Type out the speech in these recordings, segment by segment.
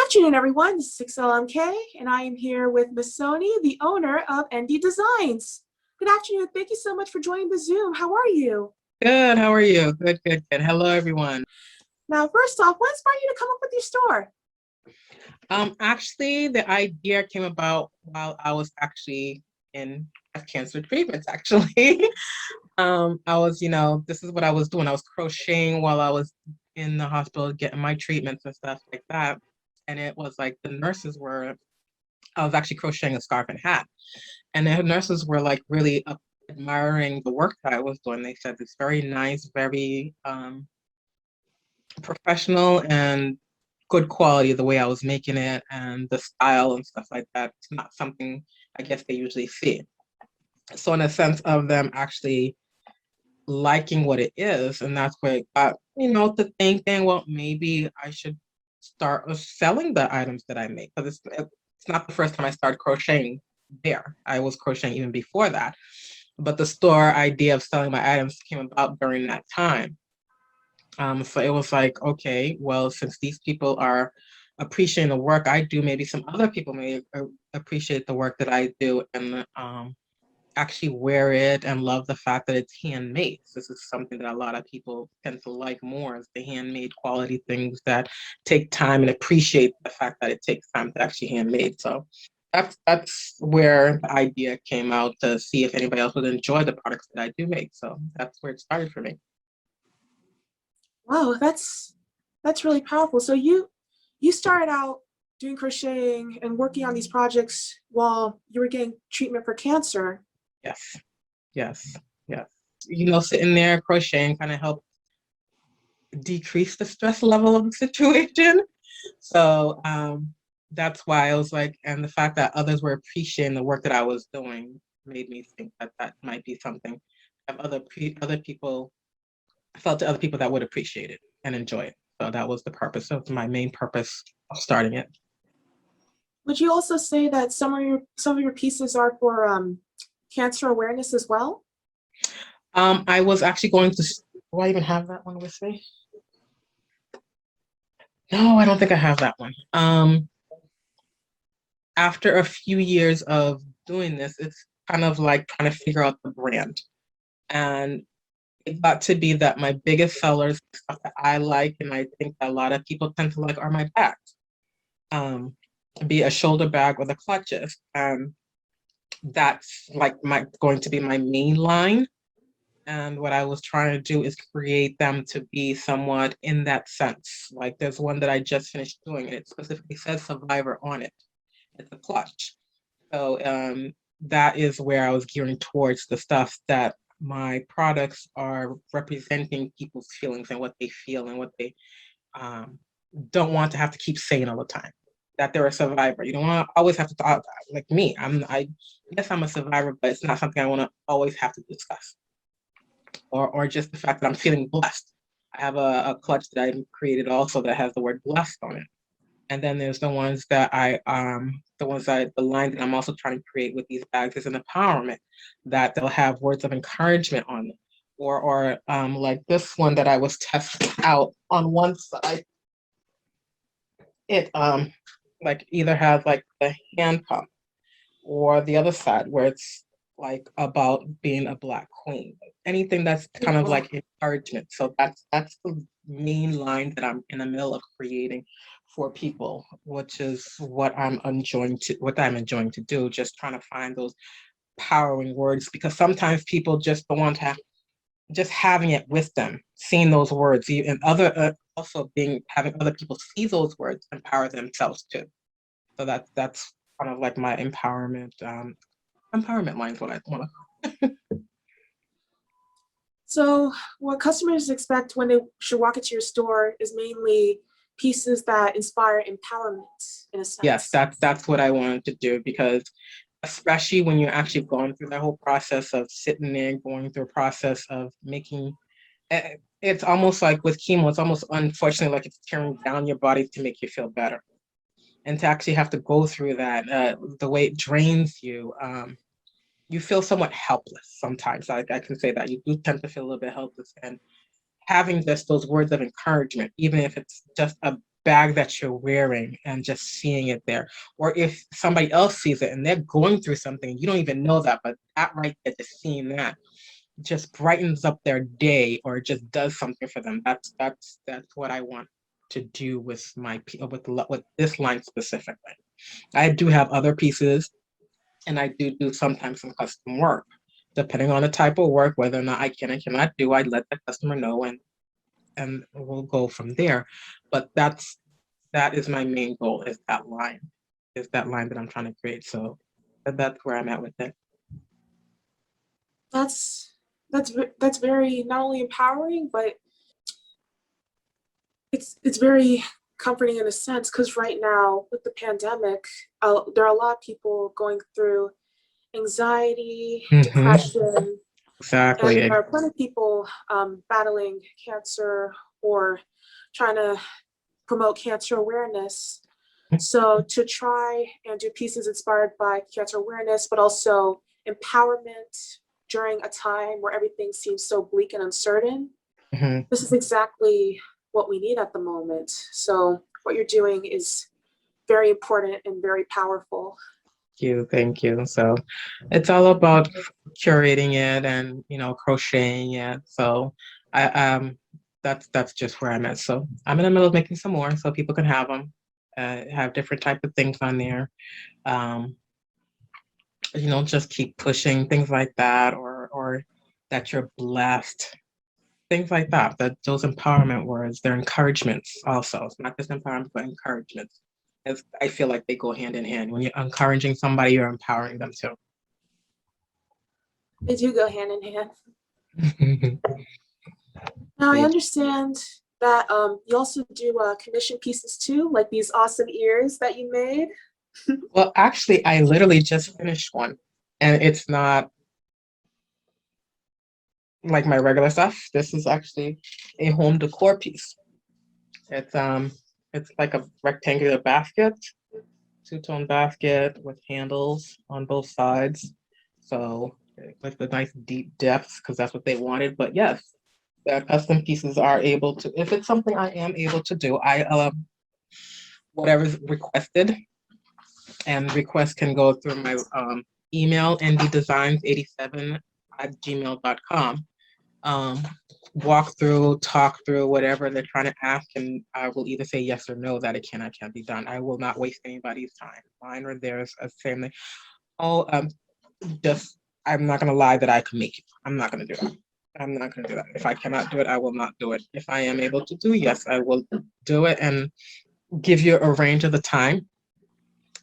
Afternoon, everyone. This is Sixella MK, and I am here with Miss Sonie, the owner of NDDesigns. Good afternoon. Thank you so much for joining the Zoom. How are you? Good. How are you? Good, good, good. Hello, everyone. Now, first off, what inspired you to come up with your store? Actually, the idea came about while I was actually in cancer treatments, actually. I was, this is what I was doing. I was crocheting while I was in the hospital getting my treatments and stuff like that. And it was like I was actually crocheting a scarf and hat. And the nurses were like really admiring the work that I was doing. They said it's very nice, very professional and good quality the way I was making it and the style and stuff like that. It's not something I guess they usually see. So in a sense of them actually liking what it is, and that's where it got, to thinking, well, maybe I should start selling the items that I make. Because it's not the first time I started crocheting there. I was crocheting even before that. But the store idea of selling my items came about during that time. So it was like, okay, well, since these people are appreciating the work I do, maybe some other people may appreciate the work that I do and actually wear it and love the fact that it's handmade. This is something that a lot of people tend to like more, is the handmade quality things that take time and appreciate the fact that it takes time to actually handmade. So that's where the idea came out, to see if anybody else would enjoy the products that I do make. So that's where it started for me. Wow, that's really powerful. So you started out doing crocheting and working on these projects while you were getting treatment for cancer. Yes, yes, yes. Sitting there crocheting kind of helped decrease the stress level of the situation. So that's why I was like, and the fact that others were appreciating the work that I was doing made me think that that might be something of other people, I felt to other people that would appreciate it and enjoy it. So that was the purpose of my main purpose of starting it. Would you also say that some of your pieces are for cancer awareness as well? I was actually going to, do I even have that one with me? No, I don't think I have that one. After a few years of doing this, it's kind of like trying to figure out the brand. And it got to be that my biggest sellers, stuff that I like, and I think a lot of people tend to like, are my bags. Be a shoulder bag or the clutches. That's like going to be my main line. And what I was trying to do is create them to be somewhat in that sense. Like there's one that I just finished doing, and it specifically says Survivor on it. It's a clutch. So that is where I was gearing towards the stuff that my products are representing people's feelings and what they feel and what they don't want to have to keep saying all the time. That they're a survivor. You don't want to always have to talk like me. Yes, I'm a survivor, but it's not something I want to always have to discuss. Or just the fact that I'm feeling blessed. I have a clutch that I created also that has the word blessed on it. And then there's the ones that the line that I'm also trying to create with these bags is an empowerment, that they'll have words of encouragement on them. Or like this one that I was testing out on one side, it like either has like the hand pump, or the other side where it's like about being a Black queen. Anything that's kind of like encouragement. So that's the main line that I'm in the middle of creating for people, which is what I'm enjoying to do, just trying to find those powering words, because sometimes people just don't want to have, just having it with them, seeing those words, and also having other people see those words, empower themselves too. So that's kind of like my empowerment line is what I want to. So what customers expect when they should walk into your store is mainly pieces that inspire empowerment in a sense. Yes, that's what I wanted to do, because especially when you're actually going through the whole process of sitting there, going through a process of making, it's almost like with chemo, it's almost unfortunately like it's tearing down your body to make you feel better. And to actually have to go through that, the way it drains you, you feel somewhat helpless sometimes. I can say that you do tend to feel a little bit helpless, and having just those words of encouragement, even if it's just a bag that you're wearing and just seeing it there. Or if somebody else sees it and they're going through something, you don't even know that, but that right there, just seeing that just brightens up their day or just does something for them. That's what I want to do with with this line specifically. I do have other pieces, and I do sometimes some custom work. Depending on the type of work, whether or not I can and cannot do, I let the customer know, and we'll go from there. But that is my main goal, is that line that I'm trying to create. So that's where I'm at with it. That's very not only empowering, but it's very comforting in a sense, because right now with the pandemic, there are a lot of people going through anxiety, depression, and Exactly. there are plenty of people battling cancer or trying to promote cancer awareness. So to try and do pieces inspired by cancer awareness, but also empowerment during a time where everything seems so bleak and uncertain, this is exactly what we need at the moment. So what you're doing is very important and very powerful. Thank you. So it's all about curating it and crocheting it. So I that's just where I'm at. So I'm in the middle of making some more so people can have them. Have different type of things on there. Um, just keep pushing things like that, or that you're blessed. Things like that. That those empowerment words, they're encouragements also. It's not just empowerment, but encouragements. As I feel like they go hand in hand. When you're encouraging somebody, you're empowering them too. They do go hand in hand. Now I understand that you also do commission pieces too, like these awesome ears that you made. Well, actually, I literally just finished one, and it's not like my regular stuff. This is actually a home decor piece. It's like a rectangular basket, two-tone basket with handles on both sides. So with the nice deep depths, because that's what they wanted. But yes, the custom pieces are able to, if it's something I am able to do, whatever's requested, and requests can go through my email, nddesigns87@gmail.com. Walk through, talk through whatever they're trying to ask, and I will either say yes or no that it can't be done. I will not waste anybody's time, mine or theirs. A family. Oh, just I'm not gonna lie that I can make it. I'm not gonna do that. I'm not gonna do that. If I cannot do it, I will not do it. If I am able to do, yes, I will do it and give you a range of the time.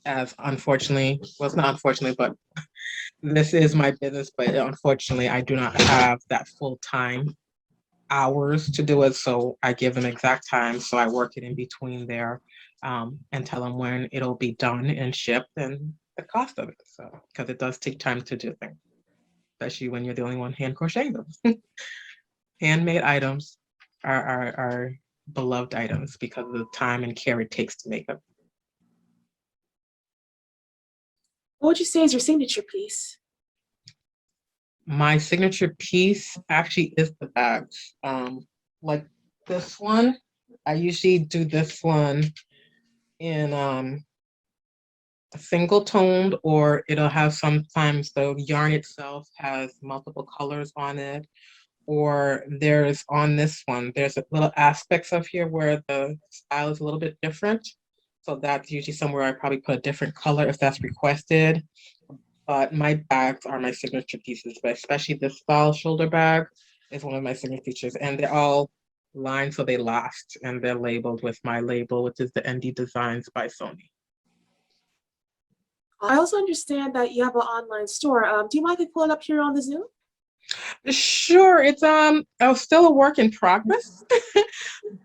As unfortunately, well, it's not unfortunately, but this is my business. But unfortunately, I do not have that full time hours to do it. So I give them exact time. So I work it in between there, and tell them when it'll be done and shipped and the cost of it. So because it does take time to do things, especially when you're the only one hand crocheting them. Handmade items are beloved items because of the time and care it takes to make them. What would you say is your signature piece? My signature piece actually is the bags. Like this one, I usually do this one in single toned, or it'll have sometimes the yarn itself has multiple colors on it, or there's on this one, there's a little aspects of here where the style is a little bit different. So that's usually somewhere I probably put a different color if that's requested. But my bags are my signature pieces, but especially this style shoulder bag is one of my signature features, and they're all lined so they last, and they're labeled with my label, which is the NDDesigns by Sonie. I also understand that you have an online store. Do you mind if I pull it up here on the Zoom? Sure, it's still a work in progress,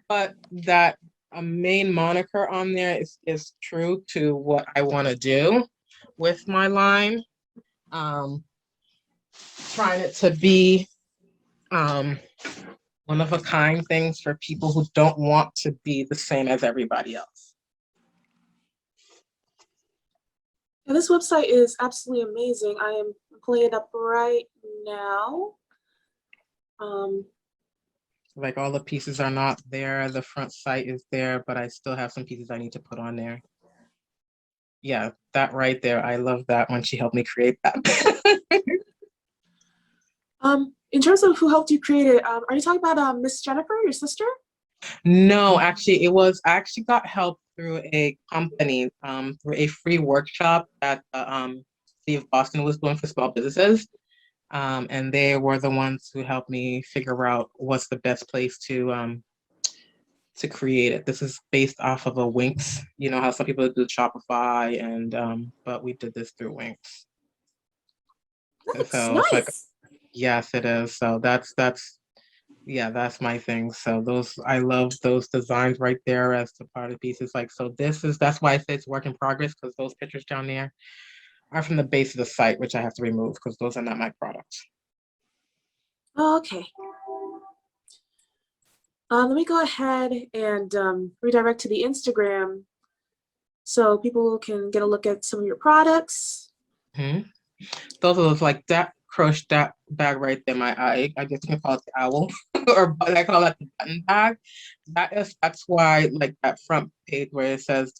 but that a main moniker on there is true to what I want to do with my line. Trying it to be one of a kind things for people who don't want to be the same as everybody else. And this website is absolutely amazing. I am pulling it up right now. Like all the pieces are not there. The front sight is there, but I still have some pieces I need to put on there. Yeah, that right there. I love that when she helped me create that. In terms of who helped you create it, are you talking about Miss Jennifer, your sister? No, actually, I actually got help through a company, through a free workshop that City of Boston was doing for small businesses. And they were the ones who helped me figure out what's the best place to create it. This is based off of a Wix. You know how some people do Shopify, and but we did this through Wix. And That's so it's like, nice. yes, it is. So that's yeah, that's my thing. So those I love those designs right there as the part of the pieces. Like so that's why I say it's work in progress, because those pictures down there are from the base of the site, which I have to remove because those are not my products. Oh, okay. Let me go ahead and redirect to the Instagram so people can get a look at some of your products. Hmm. Those are those like that crochet that bag right there. I guess you can call it the owl, or I call it the button bag. That's why like that front page where it says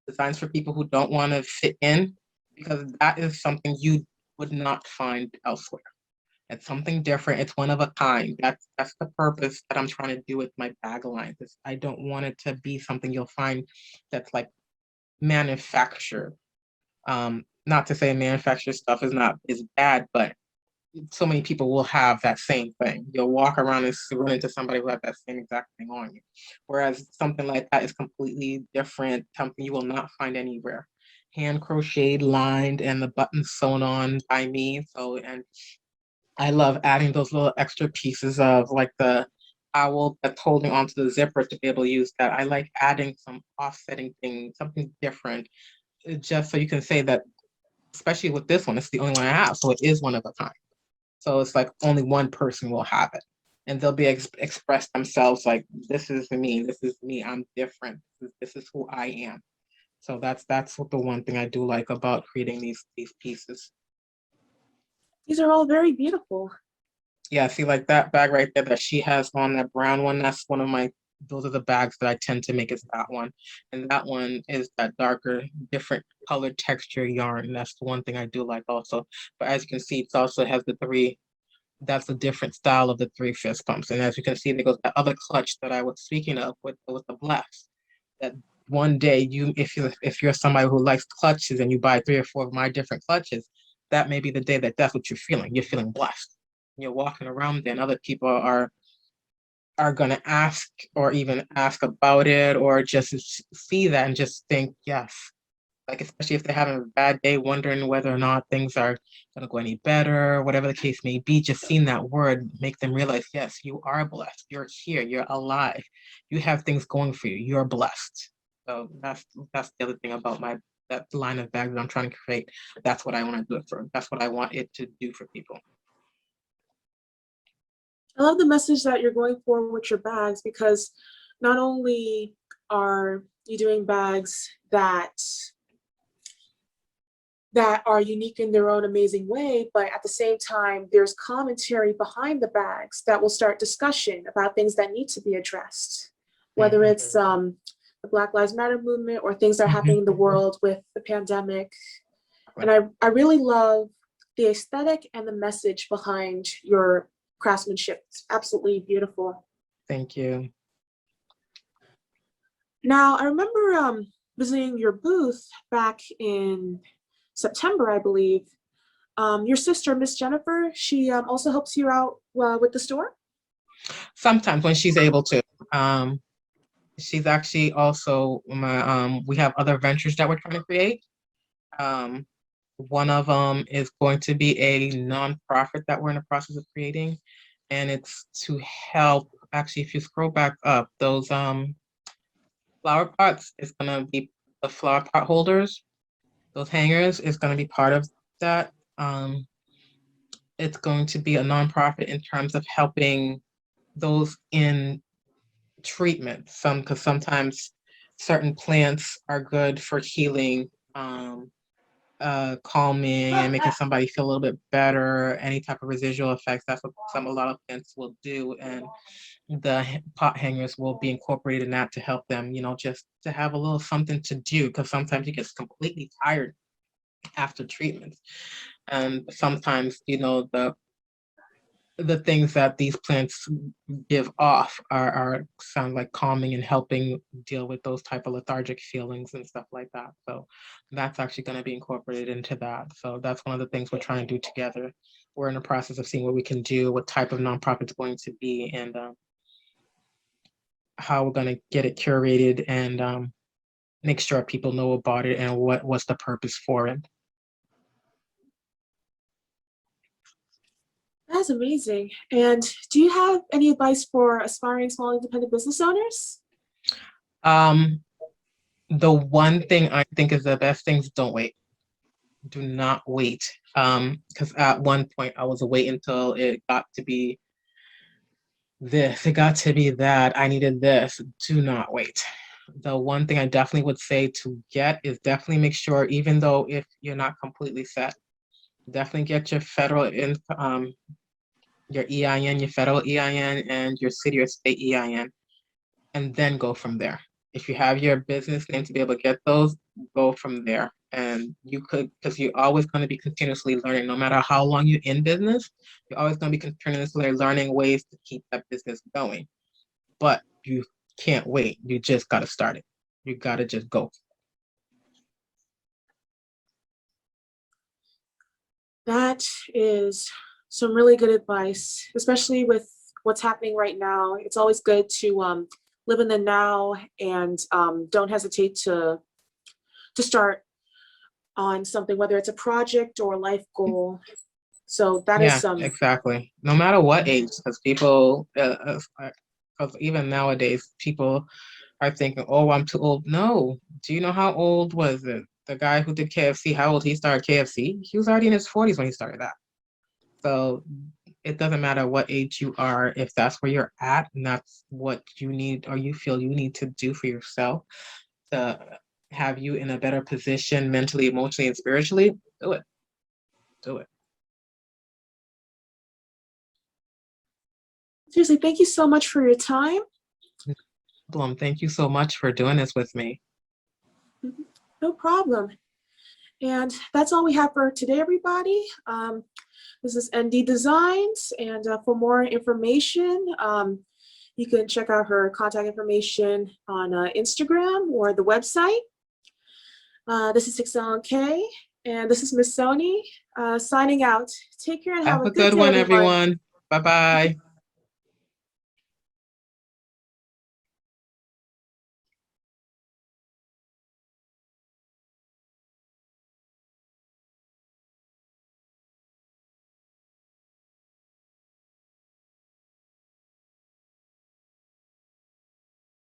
designs for people who don't want to fit in, because that is something you would not find elsewhere. It's something different. It's one of a kind. That's the purpose that I'm trying to do with my bag lines. I don't want it to be something you'll find that's like manufactured. Not to say manufactured stuff is bad, but so many people will have that same thing. You'll walk around and run into somebody who has that same exact thing on you. Whereas something like that is completely different, something you will not find anywhere. Hand crocheted, lined, and the buttons sewn on by me. So, and I love adding those little extra pieces of like the owl that's holding onto the zipper to be able to use that. I like adding some offsetting thing, something different, just so you can say that, especially with this one, it's the only one I have. So it is one of a kind. So it's like only one person will have it. And they'll be express themselves like, this is me, I'm different. This is who I am. So that's what the one thing I do like about creating these pieces. These are all very beautiful. Yeah, see like that bag right there that she has on, that brown one, that's one of my, those are the bags that I tend to make, is that one. And that one is that darker, different colored texture yarn. That's the one thing I do like also. But as you can see, it also has the three, that's a different style of the three fist pumps. And as you can see, there goes that other clutch that I was speaking of with the blast. That one day you, if you're somebody who likes clutches and you buy 3 or 4 of my different clutches, that may be the day that's what you're feeling. You're feeling blessed. You're walking around there and other people are gonna ask or even ask about it, or just see that and just think yes. Like especially if they're having a bad day, wondering whether or not things are gonna go any better, whatever the case may be, just seeing that word make them realize, yes, you are blessed. You're here, you're alive, you have things going for you, you're blessed. So that's the other thing about my that line of bags that I'm trying to create. That's what I want to do it for. That's what I want it to do for people. I love the message that you're going for with your bags, because not only are you doing bags that are unique in their own amazing way, but at the same time, there's commentary behind the bags that will start discussion about things that need to be addressed, whether it's the Black Lives Matter movement or things that are happening in the world with the pandemic. And I really love the aesthetic and the message behind your craftsmanship. It's absolutely beautiful. Thank you. Now, I remember visiting your booth back in September, I believe. Your sister, Miss Jennifer, she also helps you out with the store? Sometimes when she's able to. She's actually also my we have other ventures that we're trying to create. Um, one of them is going to be a nonprofit that we're in the process of creating, and it's to help. Actually, if you scroll back up, those flower pots is gonna be the flower pot holders. Those hangers is gonna be part of that. It's going to be a nonprofit in terms of helping those in treatment. Because sometimes certain plants are good for healing calming and making somebody feel a little bit better, any type of residual effects. That's what a lot of plants will do. And the pot hangers will be incorporated in that to help them, just to have a little something to do, because sometimes you get completely tired after treatments. And sometimes, the things that these plants give off are sound like calming and helping deal with those type of lethargic feelings and stuff like that. So that's actually going to be incorporated into that. So that's one of the things we're trying to do together. We're in the process of seeing what we can do, what type of nonprofit it's going to be, and how we're going to get it curated, and make sure people know about it and what's the purpose for it. That's amazing. And do you have any advice for aspiring small independent business owners? The one thing I think is the best thing is don't wait. Do not wait. Because at one point I was waiting until it got to be this, it got to be that, I needed this. Do not wait. The one thing I definitely would say to get is definitely make sure, even though if you're not completely set, definitely get your federal your EIN, your federal EIN, and your city or state EIN, and then go from there. If you have your business name to be able to get those, go from there. And you could, because you're always going to be continuously learning, no matter how long you're in business, you're always going to be continuously learning ways to keep that business going. But you can't wait. You just got to start it. You got to just go. That is some really good advice, especially with what's happening right now. It's always good to live in the now and don't hesitate to start on something, whether it's a project or a life goal. So that is Yeah, exactly. No matter what age, because people, because even nowadays, people are thinking, oh, I'm too old. No. Do you know how old was it? The guy who did KFC, how old he started KFC? He was already in his 40s when he started that. So it doesn't matter what age you are, if that's where you're at and that's what you need or you feel you need to do for yourself to have you in a better position mentally, emotionally, and spiritually, do it. Do it. Seriously, thank you so much for your time. Blum, thank you so much for doing this with me. No problem. And that's all we have for today, everybody. This is NDDesigns, and for more information, you can check out her contact information on Instagram or the website. This is Sixella MK, and this is Miss Sonie signing out. Take care and have a Have a good good day, one, everyone. everyone. Bye-bye.